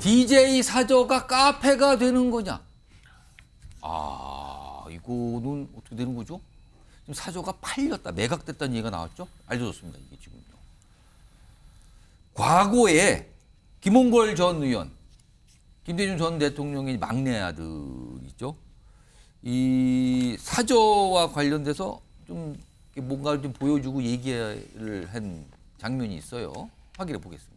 DJ 사저가 카페가 되는 거냐? 이거는 어떻게 되는 거죠? 지금 사저가 팔렸다, 매각됐다는 얘기가 나왔죠? 알려졌습니다, 이게 지금요. 과거에 김홍걸 전 의원, 김대중 전 대통령의 막내 아들이죠. 이 사저와 관련돼서 좀 뭔가를 좀 보여주고 얘기를 한 장면이 있어요. 확인해 보겠습니다.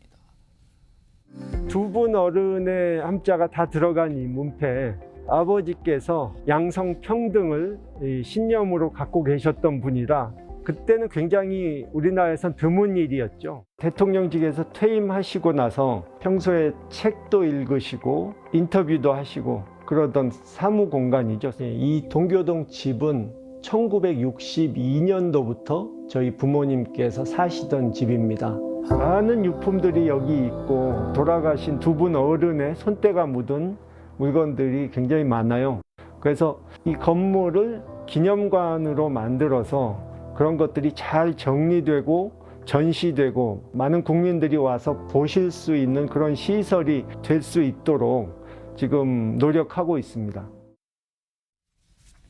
두 분 어른의 함자가 다 들어간 이 문패, 아버지께서 양성평등을 신념으로 갖고 계셨던 분이라 그때는 굉장히 우리나라에선 드문 일이었죠. 대통령직에서 퇴임하시고 나서 평소에 책도 읽으시고 인터뷰도 하시고 그러던 사무 공간이죠. 이 동교동 집은 1962년도부터 저희 부모님께서 사시던 집입니다. 많은 유품들이 여기 있고 돌아가신 두 분 어른의 손때가 묻은 물건들이 굉장히 많아요. 그래서 이 건물을 기념관으로 만들어서 그런 것들이 잘 정리되고 전시되고 많은 국민들이 와서 보실 수 있는 그런 시설이 될 수 있도록 지금 노력하고 있습니다.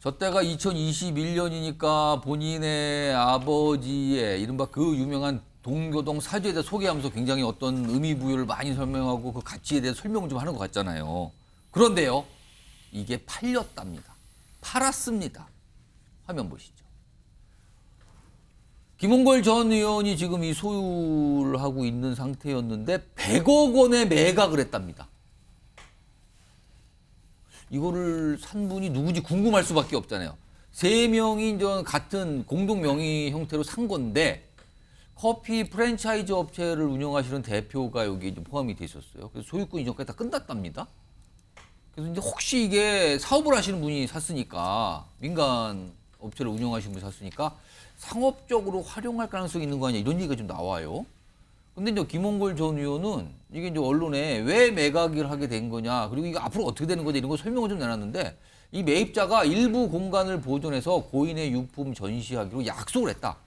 저 때가 2021년이니까 본인의 아버지의 이른바 그 유명한 동교동 사주에 대해 소개하면서 굉장히 어떤 의미 부여를 많이 설명하고 그 가치에 대해 설명을 좀 하는 것 같잖아요. 그런데요, 이게 팔렸답니다. 팔았습니다. 화면 보시죠. 김홍걸 전 의원이 지금 이 소유를 하고 있는 상태였는데 100억 원에 매각을 했답니다. 이거를 산 분이 누구지 궁금할 수밖에 없잖아요. 세 명이 같은 공동 명의 형태로 산 건데 커피 프랜차이즈 업체를 운영하시는 대표가 여기 포함이 돼 있었어요. 그래서 소유권 이전까지 다 끝났답니다. 그래서 이제 혹시 이게 사업을 하시는 분이 샀으니까 민간 업체를 운영하시는 분이 샀으니까 상업적으로 활용할 가능성이 있는 거 아니냐 이런 얘기가 좀 나와요. 근데 이제 김홍걸 전 의원은 이게 이제 언론에 왜 매각을 하게 된 거냐 그리고 이거 앞으로 어떻게 되는 거냐 이런 거 설명을 좀 내놨는데 이 매입자가 일부 공간을 보존해서 고인의 유품 전시하기로 약속을 했다.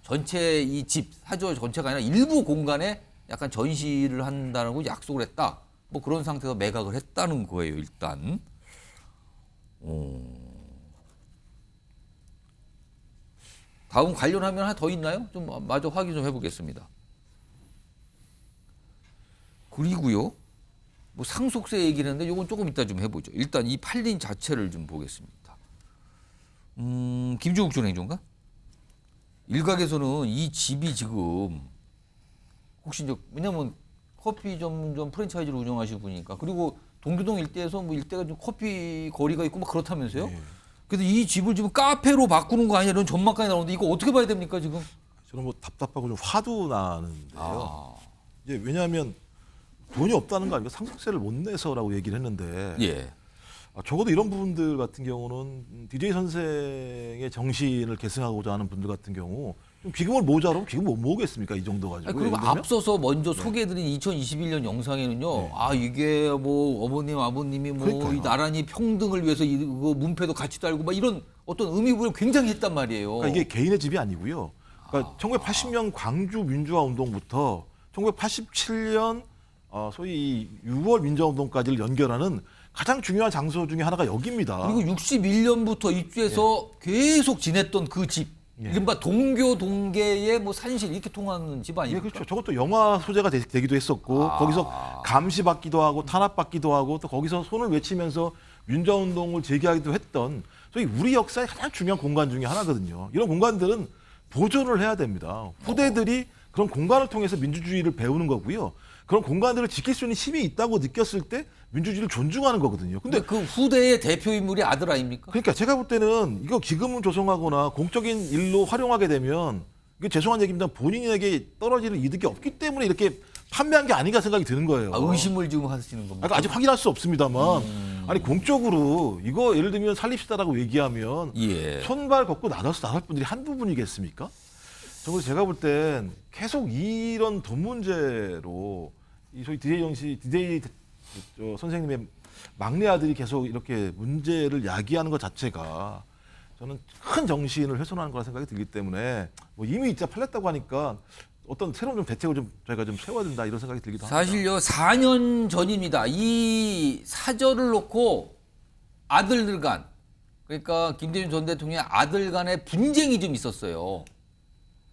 전체 이 집 사저 전체가 아니라 일부 공간에 약간 전시를 한다는 거 약속을 했다. 뭐 그런 상태에서 매각을 했다는 거예요. 일단. 다음 관련 화면 하나 더 있나요? 좀 마저 확인 좀 해보겠습니다. 그리고요, 뭐 상속세 얘기를 했는데 이건 조금 이따 좀 해보죠. 일단 이 팔린 자체를 좀 보겠습니다. 김종욱 전 행정관? 일각에서는 이 집이 지금 혹시 이제 왜냐면 커피 전문점 프랜차이즈를 운영하시는 분이니까 그리고 동교동 일대에서 뭐 일대가 좀 커피 거리가 있고 막 그렇다면서요? 네. 그래서 이 집을 지금 카페로 바꾸는 거 아니냐 이런 전망까지 나오는데 이거 어떻게 봐야 됩니까 지금? 저는 뭐 답답하고 좀 화도 나는데요. 이제 왜냐하면 돈이 없다는 거 아니고 상속세를 못 내서라고 얘기를 했는데 예. 적어도 이런 부분들 같은 경우는 DJ 선생의 정신을 계승하고자 하는 분들 같은 경우 좀 기금을 모자라고 기금 못 모으겠습니까? 이 정도 가지고. 그리고 앞서서 먼저 소개해드린 2021년 영상에는요. 이게 뭐 어머님 아버님이 뭐 이 나란히 평등을 위해서 이거 문패도 같이 달고 막 이런 어떤 의미부여를 굉장히 했단 말이에요. 그러니까 이게 개인의 집이 아니고요. 그러니까 1980년 광주 민주화 운동부터 1987년 소위 6월 민주화 운동까지를 연결하는 가장 중요한 장소 중에 하나가 여기입니다. 그리고 61년부터 입주해서 계속 지냈던 그 집. 이른바 동교 동계의 뭐 산실 이렇게 통하는 집 아닙니까? 그렇죠. 저것도 영화 소재가 되기도 했었고 거기서 감시받기도 하고 탄압받기도 하고 또 거기서 손을 외치면서 민주화 운동을 제기하기도 했던 소위 우리 역사의 가장 중요한 공간 중에 하나거든요. 이런 공간들은 보존을 해야 됩니다. 후대들이 그런 공간을 통해서 민주주의를 배우는 거고요. 그런 공간들을 지킬 수 있는 힘이 있다고 느꼈을 때 민주주의를 존중하는 거거든요. 근데 그 후대의 대표 인물이 아들 아닙니까? 그러니까 제가 볼 때는 이거 기금을 조성하거나 공적인 일로 활용하게 되면 이게 죄송한 얘기입니다. 본인에게 떨어지는 이득이 없기 때문에 이렇게 판매한 게 아닌가 생각이 드는 거예요. 의심을 지금 하시는 겁니다. 그러니까 아직 확인할 수 없습니다만 아니 공적으로 이거 예를 들면 살립시다라고 얘기하면 손발 걷고 나설 분들이 한두 분이겠습니까? 적어도 제가 볼 땐 계속 이런 돈 문제로 이 소위 DJ 선생님의 막내 아들이 계속 이렇게 문제를 야기하는 것 자체가 저는 큰 정신을 훼손하는 거라 생각이 들기 때문에 뭐 이미 진짜 팔렸다고 하니까 어떤 새로운 좀 대책을 좀 저희가 좀 세워야 된다 이런 생각이 들기도 합니다. 사실요 4년 전입니다. 이 사저를 놓고 아들들 간 그러니까 김대중 전 대통령의 아들 간의 분쟁이 좀 있었어요.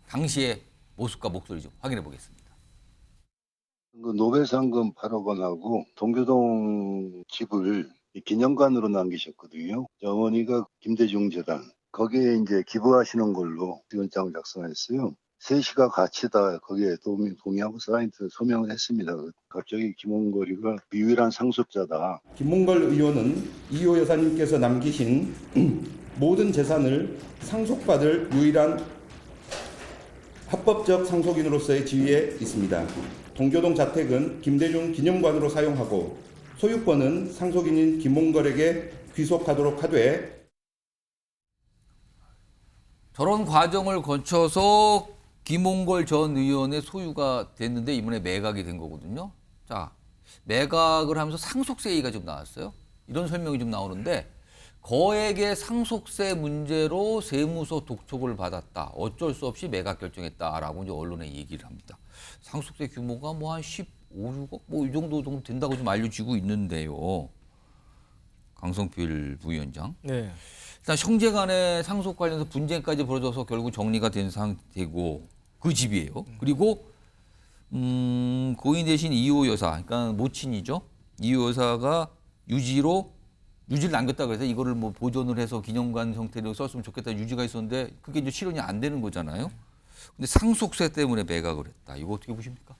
당시의 모습과 목소리 좀 확인해 보겠습니다. 그 노벨상금 8억 원하고 동교동 집을 기념관으로 남기셨거든요. 어머니가 김대중 재단 거기에 이제 기부하시는 걸로 위원장을 작성했어요. 셋이가 같이 다 거기에 동의하고 사인트 서명을 했습니다. 갑자기 김홍걸이가 유일한 상속자다. 김몽걸 의원은 이호 여사님께서 남기신 모든 재산을 상속받을 유일한 합법적 상속인으로서의 지위에 있습니다. 동교동 자택은 김대중 기념관으로 사용하고 소유권은 상속인인 김몽걸에게 귀속하도록 하되 저런 과정을 거쳐서 김홍걸 전 의원의 소유가 됐는데 이번에 매각이 된 거거든요. 자, 매각을 하면서 상속세 얘기가 좀 나왔어요. 이런 설명이 좀 나오는데 거액의 상속세 문제로 세무서 독촉을 받았다. 어쩔 수 없이 매각 결정했다라고 이제 언론에 얘기를 합니다. 상속세 규모가 뭐 한 15, 6억 뭐 이 정도 된다고 좀 알려지고 있는데요. 강성필 부위원장. 네. 일단 형제 간의 상속 관련해서 분쟁까지 벌어져서 결국 정리가 된 상태고 그 집이에요. 그리고 고인 대신 이호 여사, 그러니까 모친이죠. 이호 여사가 유지를 남겼다 그래서 이거를 뭐 보존을 해서 기념관 형태로 썼으면 좋겠다 유지가 있었는데 그게 이제 실현이 안 되는 거잖아요. 근데 상속세 때문에 매각을 했다. 이거 어떻게 보십니까?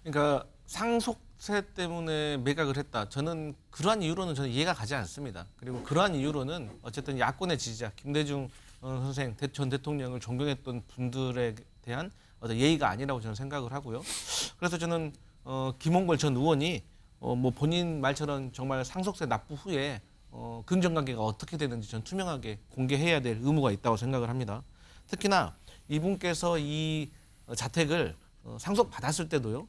그러니까 상속세 때문에 매각을 했다. 저는 그러한 이유로는 저는 이해가 가지 않습니다. 그리고 그러한 이유로는 어쨌든 야권의 지지자 김대중 선생 전 대통령을 존경했던 분들에 대한 어떤 예의가 아니라고 저는 생각을 하고요. 그래서 저는 김홍걸 전 의원이 뭐 본인 말처럼 정말 상속세 납부 후에 금전관계가 어떻게 되는지 전 투명하게 공개해야 될 의무가 있다고 생각을 합니다. 특히나 이분께서 이 자택을 상속받았을 때도요.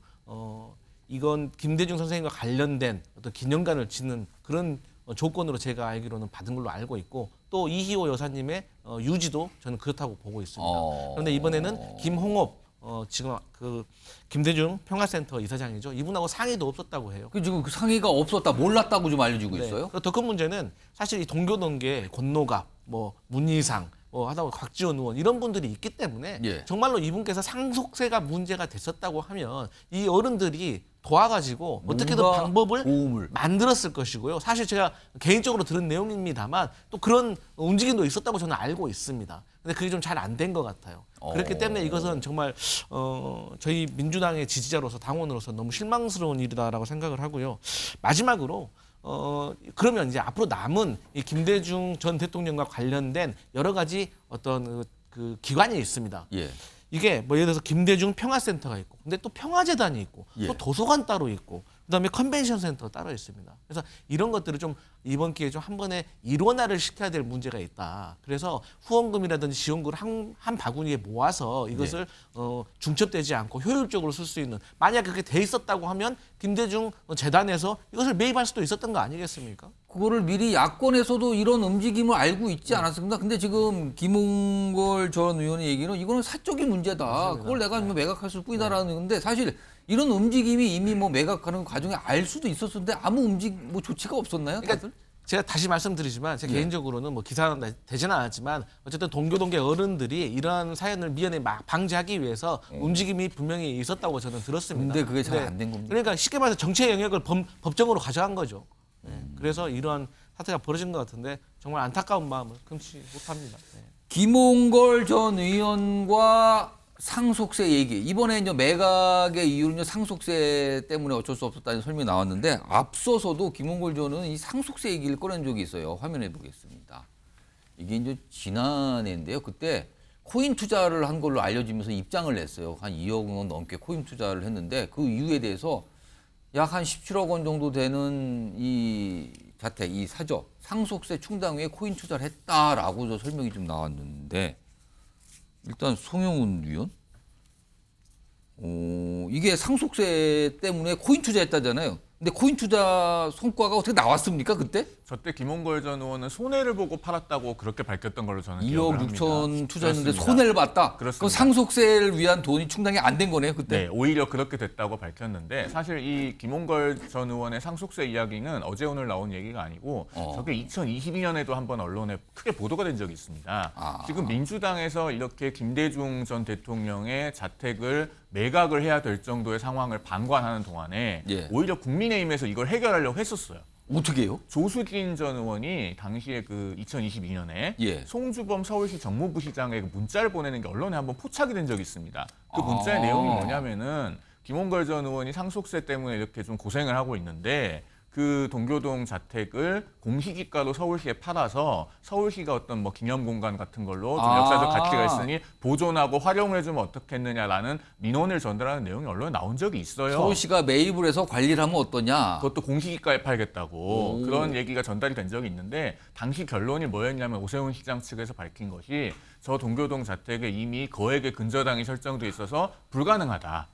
이건 김대중 선생님과 관련된 어떤 기념관을 짓는 그런 조건으로 제가 알기로는 받은 걸로 알고 있고 또 이희호 여사님의 유지도 저는 그렇다고 보고 있습니다. 그런데 이번에는 김홍업 지금 그 김대중 평화센터 이사장이죠. 이분하고 상의도 없었다고 해요. 그 지금 그 상의가 없었다, 몰랐다고 좀 알려지고 있어요. 더 큰 문제는 사실 이 동교동계 권노갑, 뭐 문희상, 하다 보면 곽지원 의원 이런 분들이 있기 때문에 예. 정말로 이분께서 상속세가 문제가 됐었다고 하면 이 어른들이 도와가지고 어떻게든 뭔가 방법을 도움을. 만들었을 것이고요. 사실 제가 개인적으로 들은 내용입니다만 또 그런 움직임도 있었다고 저는 알고 있습니다. 근데 그게 좀 잘 안 된 것 같아요. 그렇기 때문에 이것은 정말 저희 민주당의 지지자로서 당원으로서 너무 실망스러운 일이다라고 생각을 하고요. 마지막으로 그러면 이제 앞으로 남은 이 김대중 전 대통령과 관련된 여러 가지 어떤 그 기관이 있습니다. 예. 이게 뭐 예를 들어서 김대중 평화센터가 있고, 근데 또 평화재단이 있고, 예. 또 도서관 따로 있고, 그다음에 컨벤션 센터 따로 있습니다. 그래서 이런 것들을 좀 이번 기회에 좀 한 번에 일원화를 시켜야 될 문제가 있다. 그래서 후원금이라든지 지원금을 한 바구니에 모아서 이것을 중첩되지 않고 효율적으로 쓸 수 있는, 만약 그렇게 돼 있었다고 하면 김대중 재단에서 이것을 매입할 수도 있었던 거 아니겠습니까? 그거를 미리 야권에서도 이런 움직임을 알고 있지 않았습니다. 근데 지금 김홍걸 전 의원의 얘기는 이거는 사적인 문제다. 맞습니다. 그걸 내가 뭐 매각할 뿐이다라는 건데 사실 이런 움직임이 이미 뭐 매각하는 과정에 알 수도 있었는데 아무 뭐 조치가 없었나요? 그러니까 다들? 제가 다시 말씀드리지만 제 개인적으로는 뭐 기사는 되지는 않았지만 어쨌든 동교동계 어른들이 이러한 사연을 미연에 방지하기 위해서 움직임이 분명히 있었다고 저는 들었습니다. 근데 그게 잘 안 된 겁니다. 그러니까 쉽게 말해서 정치의 영역을 법정으로 가져간 거죠. 그래서 이러한 사태가 벌어진 것 같은데 정말 안타까운 마음을 금치 못합니다. 네. 김홍걸 전 의원과 상속세 얘기. 이번에 이제 매각의 이유는 상속세 때문에 어쩔 수 없었다는 설명이 나왔는데 앞서서도 김홍걸 전 의원은 이 상속세 얘기를 꺼낸 적이 있어요. 화면에 보겠습니다. 이게 이제 지난해인데요. 그때 코인 투자를 한 걸로 알려지면서 입장을 냈어요. 한 2억 원 넘게 코인 투자를 했는데 그 이유에 대해서 약 한 17억 원 정도 되는 이 자택, 이 사저, 상속세 충당 후에 코인 투자를 했다라고 저 설명이 좀 나왔는데 일단 송영훈 위원, 이게 상속세 때문에 코인 투자했다잖아요. 근데 코인 투자 성과가 어떻게 나왔습니까 그때? 저때 김홍걸 전 의원은 손해를 보고 팔았다고 그렇게 밝혔던 걸로 저는 2억 기억을 합니다. 6천 투자했는데 그렇습니다. 손해를 봤다. 그렇습니다. 그럼 상속세를 위한 돈이 충당이 안 된 거네요 그때. 네, 오히려 그렇게 됐다고 밝혔는데 사실 이 김홍걸 전 의원의 상속세 이야기는 어제 오늘 나온 얘기가 아니고 저게 2022년에도 한번 언론에 크게 보도가 된 적이 있습니다. 지금 민주당에서 이렇게 김대중 전 대통령의 자택을 매각을 해야 될 정도의 상황을 방관하는 동안에 예. 오히려 국민의힘에서 이걸 해결하려고 했었어요. 어떻게 해요? 조수진 전 의원이 당시에 그 2022년에 예. 송주범 서울시 정무부시장에게 문자를 보내는 게 언론에 한번 포착이 된 적이 있습니다. 그 문자의 내용이 뭐냐면은 김홍걸 전 의원이 상속세 때문에 이렇게 좀 고생을 하고 있는데 그 동교동 자택을 공시지가로 서울시에 팔아서 서울시가 어떤 뭐 기념공간 같은 걸로 좀 역사적 가치가 있으니 보존하고 활용해주면 어떻겠느냐라는 민원을 전달하는 내용이 언론에 나온 적이 있어요. 서울시가 매입을 해서 관리를 하면 어떠냐? 그것도 공시지가에 팔겠다고 그런 얘기가 전달이 된 적이 있는데 당시 결론이 뭐였냐면 오세훈 시장 측에서 밝힌 것이 저 동교동 자택에 이미 거액의 근저당이 설정돼 있어서 불가능하다.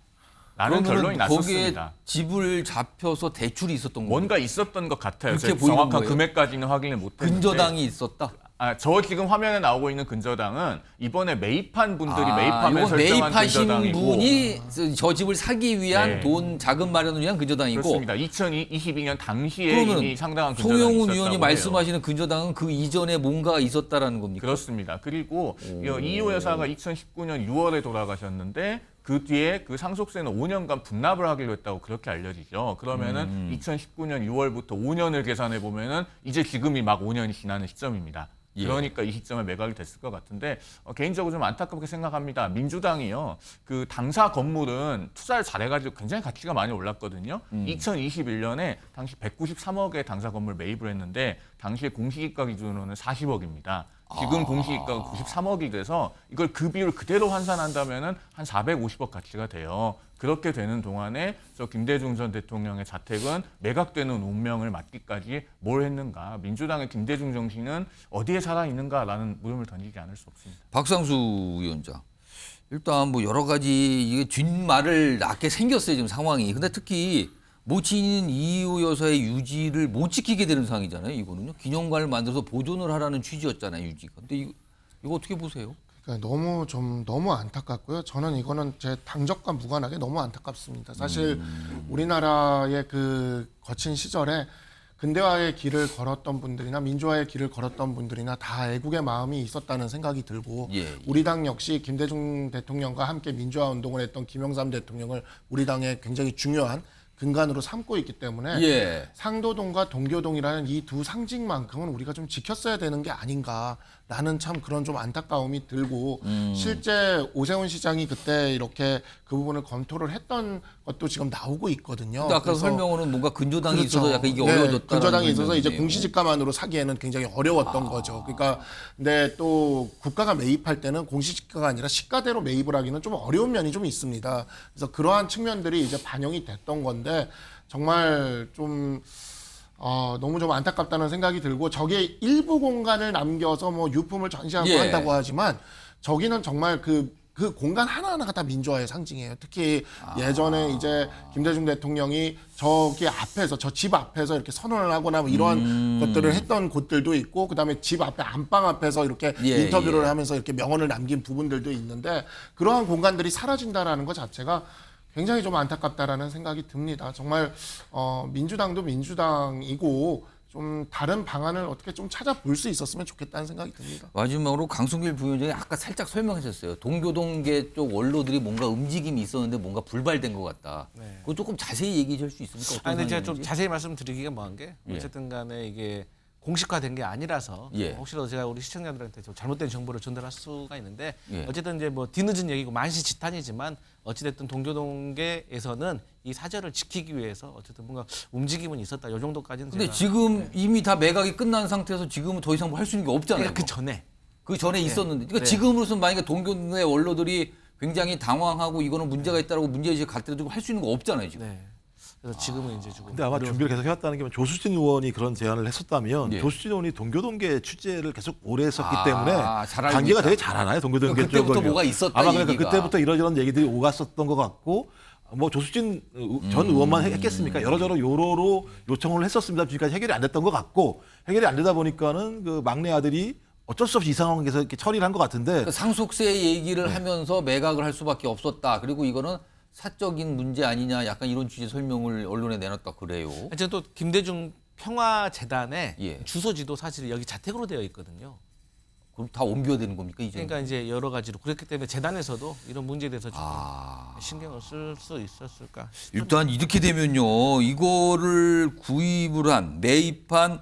라는 결론이 거기에 났었습니다. 집을 잡혀서 대출이 있었던 거예요. 뭔가 있었던 것 같아요. 그렇게 제가 보이는 정확한 거예요? 금액까지는 확인을 못했는데 근저당이 있었다. 저 지금 화면에 나오고 있는 근저당은 이번에 매입한 분들이 매입하면 이건 설정한 매입하신 근저당이고 분이 저 집을 사기 위한 네. 돈 자금 마련을 위한 근저당이고. 그렇습니다. 2022년 당시에 그러면 이미 상당한 근저당이 송영훈 있었다고 의원이 해요. 말씀하시는 근저당은 그 이전에 뭔가 있었다라는 겁니까? 그렇습니다. 그리고 이호 여사가 2019년 6월에 돌아가셨는데 그 뒤에 그 상속세는 5년간 분납을 하기로 했다고 그렇게 알려지죠. 그러면은 2019년 6월부터 5년을 계산해 보면은 이제 지금이 막 5년이 지나는 시점입니다. 예. 그러니까 이 시점에 매각이 됐을 것 같은데 개인적으로 좀 안타깝게 생각합니다. 민주당이요. 그 당사 건물은 투자를 잘해가지고 굉장히 가치가 많이 올랐거든요. 2021년에 당시 193억의 당사 건물 매입을 했는데 당시에 공시지가 기준으로는 40억입니다. 지금 공시지가가 93억이 돼서 이걸 그 비율 그대로 환산한다면은 한 450억 가치가 돼요. 그렇게 되는 동안에 저 김대중 전 대통령의 자택은 매각되는 운명을 맞기까지 뭘 했는가? 민주당의 김대중 정신은 어디에 살아 있는가라는 물음을 던지지 않을 수 없습니다. 박상수 위원장. 일단 뭐 여러 가지 이게 뒷말을 낳게 생겼어요 지금 상황이. 근데 특히 모친인 이호 여사의 유지를 못 지키게 되는 상황이잖아요. 이거는요. 기념관을 만들어서 보존을 하라는 취지였잖아요. 유지가. 근데 이거 어떻게 보세요? 그러니까 너무 안타깝고요. 저는 이거는 제 당적과 무관하게 너무 안타깝습니다. 사실 우리나라의 그 거친 시절에 근대화의 길을 걸었던 분들이나 민주화의 길을 걸었던 분들이나 다 애국의 마음이 있었다는 생각이 들고 예. 우리 당 역시 김대중 대통령과 함께 민주화 운동을 했던 김영삼 대통령을 우리 당의 굉장히 중요한 근간으로 삼고 있기 때문에 예. 상도동과 동교동이라는 이 두 상징만큼은 우리가 좀 지켰어야 되는 게 아닌가라는 참 그런 좀 안타까움이 들고 실제 오세훈 시장이 그때 이렇게 그 부분을 검토를 했던 것도 지금 나오고 있거든요. 근데 아까 그래서 설명으로는 뭔가 근저당이 그렇죠. 있어서 약간 이게 네, 어려워졌다. 근저당이 있어서 이제 공시지가만으로 사기에는 굉장히 어려웠던 거죠. 그러니까 근데 또 국가가 매입할 때는 공시지가가 아니라 시가대로 매입을 하기는 좀 어려운 면이 좀 있습니다. 그래서 그러한 측면들이 이제 반영이 됐던 건데 정말 좀 너무 좀 안타깝다는 생각이 들고 저게 일부 공간을 남겨서 뭐 유품을 전시하고 예. 한다고 하지만 저기는 정말 그 공간 하나하나가 다 민주화의 상징이에요. 특히 예전에 이제 김대중 대통령이 저기 앞에서 저 집 앞에서 이렇게 선언을 하거나 뭐 이러한 것들을 했던 곳들도 있고 그다음에 집 앞에 안방 앞에서 이렇게 예, 인터뷰를 예. 하면서 이렇게 명언을 남긴 부분들도 있는데 그러한 공간들이 사라진다라는 것 자체가 굉장히 좀 안타깝다라는 생각이 듭니다. 정말 민주당도 민주당이고 좀 다른 방안을 어떻게 좀 찾아볼 수 있었으면 좋겠다는 생각이 듭니다. 마지막으로 강승길 부위원장이 아까 살짝 설명하셨어요. 동교동계 쪽 원로들이 뭔가 움직임이 있었는데 뭔가 불발된 것 같다. 네. 그거 조금 자세히 얘기해 줄 수 있습니까? 어떤 근데 제가 좀 상황인지? 자세히 말씀드리기가 뭐한 게 예. 어쨌든 간에 이게 공식화된 게 아니라서 예. 혹시라도 제가 우리 시청자들한테 좀 잘못된 정보를 전달할 수가 있는데 예. 어쨌든 이제 뭐 뒤늦은 얘기고 만시지탄이지만 어찌됐든 동교동계에서는 이 사절을 지키기 위해서 어쨌든 뭔가 움직임은 있었다. 요 정도까지는 근데 제가 지금 이미 다 매각이 끝난 상태에서 지금은 더 이상 뭐 할 수 있는 게 없잖아요. 그러니까 그 전에 그 전에 있었는데. 그러니까 네. 지금으로서는 만약에 동교동의 원로들이 굉장히 당황하고 이거는 문제가 있다라고 문제의식을 갖더라도 할 수 있는 거 없잖아요, 지금. 네. 그래서 지금은 이제 조금 근데 아마 준비를 계속 해왔다는 게 조수진 의원이 그런 제안을 했었다면 예. 조수진 의원이 동교동계 취재를 계속 오래 했었기 때문에 잘 알고 관계가 있다. 되게 잘 알아요. 동교동계 그때부터 쪽을요. 뭐가 있었다, 아마 그러니까 얘기가. 그때부터 이러저런 얘기들이 오갔었던 것 같고 뭐 조수진 전 의원만 했겠습니까? 여러저러 요로로 요청을 했었습니다. 지금까지 해결이 안 됐던 것 같고 해결이 안 되다 보니까는 그 막내 아들이 어쩔 수 없이 이 상황에서 이렇게 처리를 한 것 같은데 그 상속세 얘기를 하면서 매각을 할 수밖에 없었다. 그리고 이거는 사적인 문제 아니냐 약간 이런 취지의 설명을 언론에 내놨다 그래요. 저는 또 김대중 평화재단의 예. 주소지도 사실 여기 자택으로 되어 있거든요. 그럼 다 옮겨야 되는 겁니까 이제? 그러니까 이제 여러 가지로 그렇기 때문에 재단에서도 이런 문제에 대해서 좀 아. 신경을 쓸 수 있었을까? 일단 이렇게 되면요, 이거를 구입을 한 매입한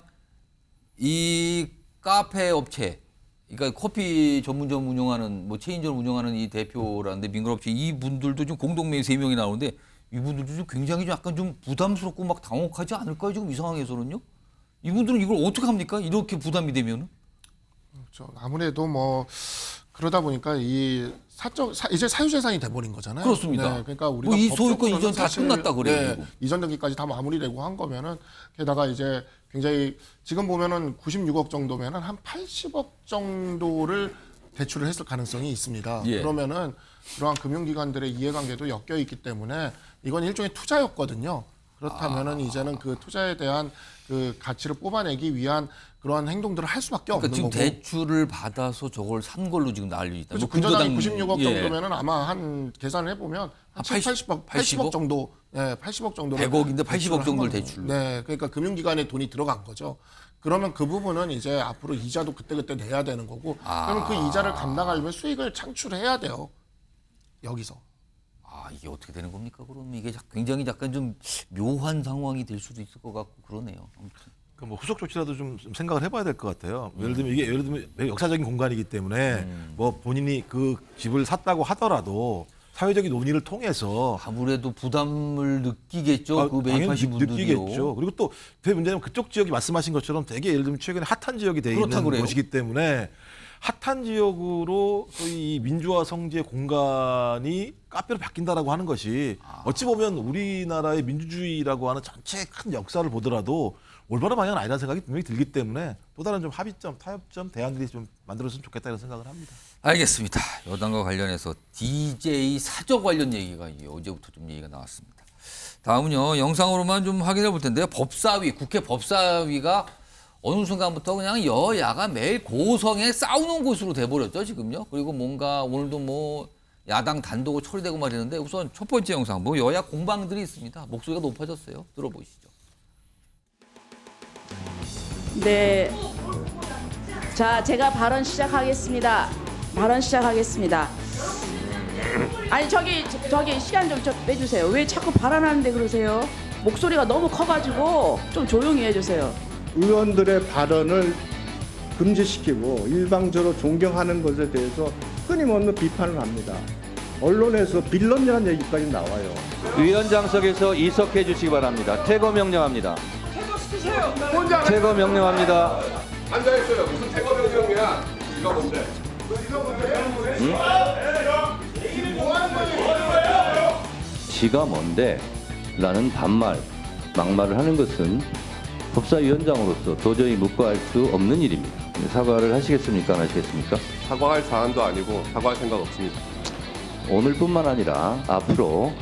이 카페 업체, 그러니까 커피 전문점 운영하는 뭐 체인점 운영하는 이 대표라는데 민간업체 이분들도 좀 공동 매입 3명이 나오는데 이분들도 좀 굉장히 좀 약간 좀 부담스럽고 막 당혹하지 않을까요? 지금 이 상황에서는요? 이분들은 이걸 어떻게 합니까? 이렇게 부담이 되면은? 그렇죠. 아무래도 뭐 그러다 보니까 이 이제 사유재산이 돼버린 거잖아요. 그렇습니다. 네, 그러니까 우리가 뭐 이 소유권 법적으로는 이전 다 사실, 끝났다 그래요, 네, 지금. 이전 등기까지 다 마무리되고 한 거면은 게다가 이제 굉장히 지금 보면은 96억 정도면은 한 80억 정도를 대출을 했을 가능성이 있습니다. 예. 그러면은 그러한 금융기관들의 이해관계도 엮여 있기 때문에 이건 일종의 투자였거든요. 그렇다면은 이제는 그 투자에 대한 그 가치를 뽑아내기 위한 그러한 행동들을 할 수밖에 그러니까 없는 지금 거고. 대출을 받아서 저걸 산 걸로 지금 난리 있다. 그렇죠. 뭐 근저당이 근저당- 96억 예. 정도면은 아마 한 계산을 해보면 한 80억? 80억 정도, 예, 80억 정도. 100억인데 80억 정도를 대출로. 네, 그러니까 금융기관에 돈이 들어간 거죠. 그러면 그 부분은 이제 앞으로 이자도 그때그때 내야 되는 거고, 그러면 그 이자를 감당하려면 수익을 창출해야 돼요. 여기서. 아, 이게 어떻게 되는 겁니까? 그럼 이게 굉장히 약간 좀 묘한 상황이 될 수도 있을 것 같고 그러네요. 아무튼. 뭐 후속 조치라도 좀 생각을 해봐야 될 것 같아요. 예를 들면 역사적인 공간이기 때문에 뭐 본인이 그 집을 샀다고 하더라도 사회적인 논의를 통해서 아무래도 부담을 느끼겠죠. 그 매입하신 분들이요. 느끼겠죠. 그리고 또 그 문제는 그쪽 지역이 말씀하신 것처럼 되게 예를 들면 최근에 핫한 지역이 돼 있는 그렇다고 그래요. 곳이기 때문에 핫한 지역으로 소위 이 민주화 성지의 공간이 카페로 바뀐다라고 하는 것이 어찌 보면 우리나라의 민주주의라고 하는 전체 큰 역사를 보더라도 올바른 방향은 아니라는 생각이 분명히 들기 때문에 또 다른 좀 합의점, 타협점, 대안들이 좀 만들어졌으면 좋겠다 이런 생각을 합니다. 알겠습니다. 여당과 관련해서 DJ 사저 관련 얘기가 어제부터 좀 얘기가 나왔습니다. 다음은요, 영상으로만 좀 확인해 볼 텐데요. 법사위, 국회 법사위가 어느 순간부터 그냥 여야가 매일 고성에 싸우는 곳으로 돼버렸죠, 지금요. 그리고 뭔가 오늘도 뭐 야당 단독으로 처리되고 말이는데 우선 첫 번째 영상, 뭐 여야 공방들이 있습니다. 목소리가 높아졌어요. 들어보시죠. 네. 자, 제가 발언 시작하겠습니다. 아니, 저기 시간 좀 빼주세요. 왜 자꾸 발언하는데 그러세요? 목소리가 너무 커가지고 좀 조용히 해주세요. 의원들의 발언을 금지시키고 일방적으로 존경하는 것에 대해서 끊임없는 비판을 합니다. 언론에서 빌런이라는 얘기까지 나와요. 위원장석에서 이석해 주시기 바랍니다. 퇴거 명령합니다. 퇴거 명령합니다. 앉아있어요. 무슨 퇴거 명령이야? 이거 뭔데? 지가 뭔데? 라는 반말, 막말을 하는 것은 법사위원장으로서 도저히 묵과할 수 없는 일입니다. 사과를 하시겠습니까? 안 하시겠습니까? 사과할 사안도 아니고 사과할 생각 없습니다. 오늘뿐만 아니라 앞으로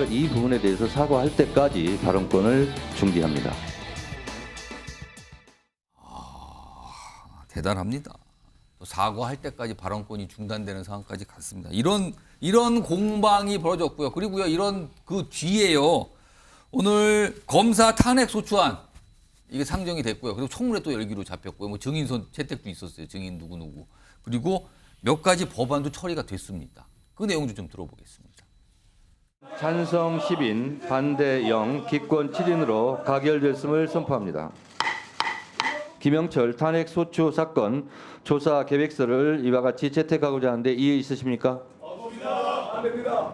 이 부분에 대해서 사과할 때까지 발언권을 중지합니다. 대단합니다. 또 사과할 때까지 발언권이 중단되는 상황까지 갔습니다. 이런 공방이 벌어졌고요. 그리고요, 이런 그 뒤에요, 오늘 검사 탄핵 소추안 이게 상정이 됐고요. 그리고 청문회 또 열기로 잡혔고요. 뭐 증인 채택도 있었어요. 증인 누구누구. 그리고 몇 가지 법안도 처리가 됐습니다. 그 내용도 좀 들어보겠습니다. 찬성 10인, 반대 0, 기권 7인으로 가결됐음을 선포합니다. 김영철 탄핵 소추 사건 조사 계획서를 이와 같이 채택하고자 하는데 이해 있으십니까?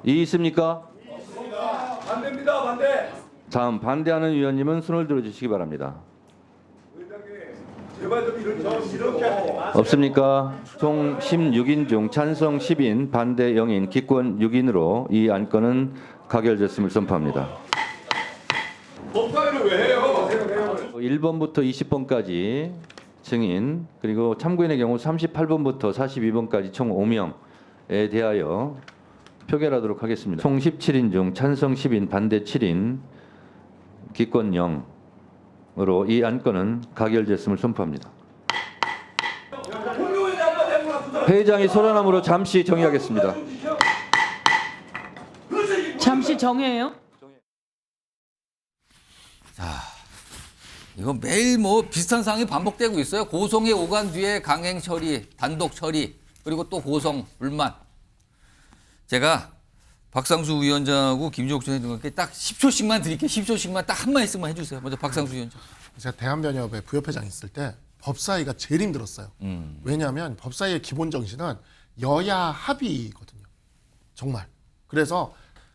이해 있습니까? 반대입니다. 반대. 다음 반대하는 위원님은 손을 들어주시기 바랍니다. 제발 좀 이렇게 하지 마. 없습니까? 총 16인 중 찬성 10인, 반대 0인, 기권 6인으로 이 안건은 가결됐음을 선포합니다. 법사위를 왜 해요? 1번부터 20번까지 증인, 그리고 참고인의 경우 38번부터 42번까지 총 5명에 대하여 표결하도록 하겠습니다. 총 17인 중 찬성 10인, 반대 7인, 기권 0으로 이 안건은 가결됐음을 선포합니다. 회장이 소란함으로 잠시 정의하겠습니다. 잠시 정해요. 이거 매일 뭐 비슷한 상황이 반복되고 있어요. 고성에 오간 뒤에 강행 처리, 단독 처리, 그리고 또 고성 불만. 제가 박상수 위원장하고 김종욱 전 회장님께 딱 10초씩만 드릴게요. 10초씩만 딱 한 말씀만 해주세요. 먼저 박상수 위원장. 제가 대한변협에 부협회장 있을 때 법사위가 제일 힘들었어요. 왜냐하면 법사위의 기본 정신은 여야 합의거든요. 정말. 그래서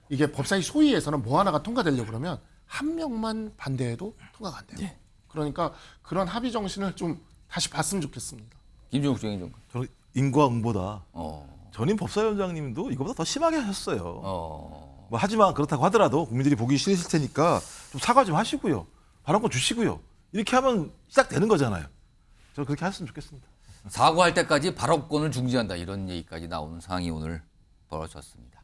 이게 법사위 소위에서는 뭐 하나가 통과되려고 그러면 한 명만 반대해도 통과가 안 돼요. 네. 그러니까 그런 합의 정신을 좀 다시 봤으면 좋겠습니다. 김종욱 전 회장님. 저는 인과응보다 전임 법사위원장님도 이거보다 더 심하게 하셨어요. 뭐 하지만 그렇다고 하더라도 국민들이 보기 싫으실 테니까 좀 사과 좀 하시고요. 발언권 주시고요. 이렇게 하면 시작되는 거잖아요. 저는 그렇게 하셨으면 좋겠습니다. 사과할 때까지 발언권을 중지한다. 이런 얘기까지 나오는 상황이 오늘 벌어졌습니다.